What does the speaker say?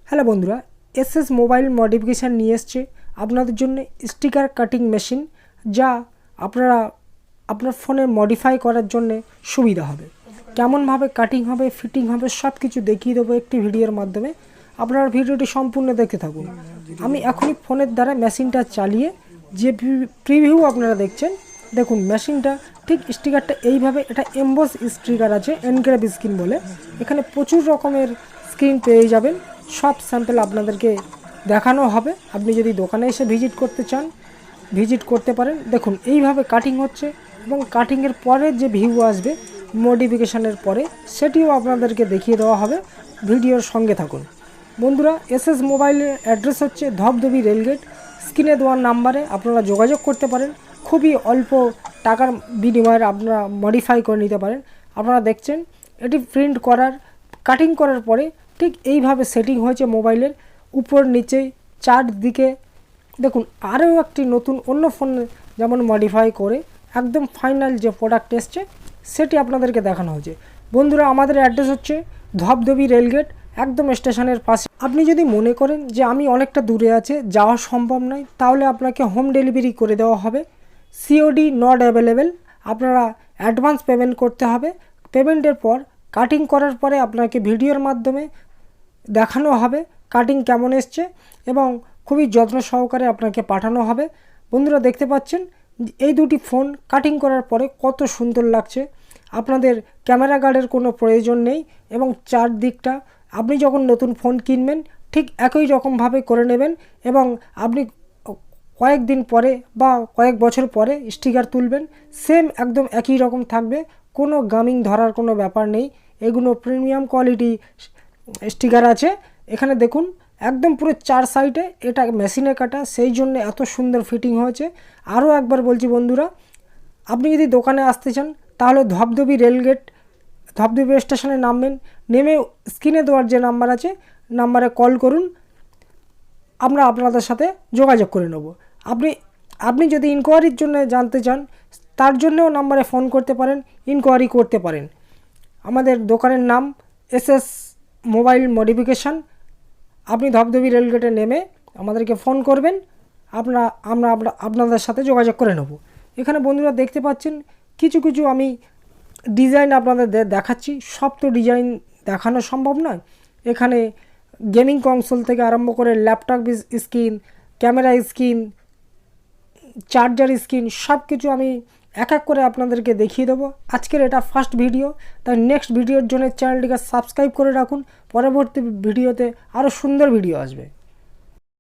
Hello বন্ধুরা, SS mobile modification নিয়ে এসছে আপনাদের জন্য স্টিকার কাটিং মেশিন, যা আপনারা আপনার ফোনে মডিফাই করার জন্য সুবিধা হবে। কেমনভাবে কাটিং হবে, ফিটিং হবে, সব কিছু দেখিয়ে দেবো একটি ভিডিওর মাধ্যমে। আপনারা ভিডিওটি সম্পূর্ণ দেখতে থাকুন। আমি এখনই ফোনের দ্বারা মেশিনটা চালিয়ে যে প্রিভিউ আপনারা দেখছেন, দেখুন মেশিনটা ঠিক স্টিকারটা এইভাবে, এটা এমবস স্টিকার আছে, এনগ্রেভ স্ক্রিন বলে। এখানে প্রচুর রকমের স্ক্রিন পেয়ে যাবেন, সব স্যাম্পল আপনাদেরকে দেখানো হবে। আপনি যদি দোকানে এসে ভিজিট করতে চান, ভিজিট করতে পারেন। দেখুন এইভাবে কাটিং হচ্ছে এবং কাটিংয়ের পরে যে ভিউ আসবে মডিফিকেশানের পরে, সেটিও আপনাদেরকে দেখিয়ে দেওয়া হবে। ভিডিওর সঙ্গে থাকুন বন্ধুরা। এসএস মোবাইলের অ্যাড্রেস হচ্ছে ধবধবি রেলগেট। স্ক্রিনে দেওয়ার নাম্বারে আপনারা যোগাযোগ করতে পারেন। খুবই অল্প টাকার বিনিময়ে আপনারা মডিফাই করে নিতে পারেন। আপনারা দেখছেন এটি প্রিন্ট করার, কাটিং করার পরে ঠিক এইভাবে সেটিং হয়েছে মোবাইলের উপর নিচে চারদিকে। দেখুন আরও একটি নতুন অন্য ফোন যেমন মডিফাই করে একদম ফাইনাল যে প্রোডাক্ট এসছে সেটি আপনাদেরকে দেখানো হয়েছে। বন্ধুরা, আমাদের অ্যাড্রেস হচ্ছে ধবধবি রেলগেট, একদম স্টেশনের পাশে। আপনি যদি মনে করেন যে আমি অনেকটা দূরে আছে, যাওয়া সম্ভব নয়, তাহলে আপনাকে হোম ডেলিভারি করে দেওয়া হবে। সিওডি নট অ্যাভেলেবেল, আপনারা অ্যাডভান্স পেমেন্ট করতে হবে। পেমেন্টের পর কাটিং করার পরে আপনাকে ভিডিওর মাধ্যমে দেখানো হবে কাটিং কেমন এসছে এবং খুবই যত্ন সহকারে আপনাকে পাঠানো হবে। বন্ধুরা দেখতে পাচ্ছেন এই দুটি ফোন কাটিং করার পরে কত সুন্দর লাগছে। আপনাদের ক্যামেরা গার্ডের কোনো প্রয়োজন নেই এবং চারদিকটা আপনি যখন নতুন ফোন কিনবেন ঠিক একই রকমভাবে করে নেবেন এবং আপনি কয়েকদিন পরে বা কয়েক বছর পরে স্টিকার তুলবেন, সেম একদম একই রকম থাকবে। কোনো গামিং ধরার কোনো ব্যাপার নেই। এগুলো প্রিমিয়াম কোয়ালিটি স্টিকার আছে। এখানে দেখুন একদম পুরো চার সাইডে, এটা মেশিনে কাটা, সেই জন্য এত সুন্দর ফিটিং হয়েছে। আরও একবার বলছি বন্ধুরা, আপনি যদি দোকানে আসতে চান তাহলে ধবধবি রেলগেট, ধবধবি স্টেশনে নামবেন। নেমে স্ক্রিনে দেওয়ার যে নাম্বার আছে, নাম্বারে কল করুন, আমরা আপনাদের সাথে যোগাযোগ করে নেব। আপনি যদি ইনকোয়ারির জন্য জানতে চান, তার জন্যও নাম্বারে ফোন করতে পারেন, ইনকোয়ারি করতে পারেন। আমাদের দোকানের নাম এসএস মোবাইল মডিফিকেশান। আপনি ধবধবি রেলগেটে নেমে আমাদেরকে ফোন করবেন, আমরা আপনাদের সাথে যোগাযোগ করে নেব। এখানে বন্ধুরা দেখতে পাচ্ছেন কিছু কিছু আমি ডিজাইন আপনাদের দেখাচ্ছি। সব তো ডিজাইন দেখানো সম্ভব নয়। এখানে গেমিং কনসোল থেকে আরম্ভ করে laptop screen, camera screen, charger screen, সব কিছু আমি এক এক করে আপনাদেরকে দেখিয়ে দেবো। আজকের এটা ফার্স্ট ভিডিও, তাই নেক্সট ভিডিওর জন্য চ্যানেলটিকে সাবস্ক্রাইব করে রাখুন। পরবর্তী ভিডিওতে আরও সুন্দর ভিডিও আসবে।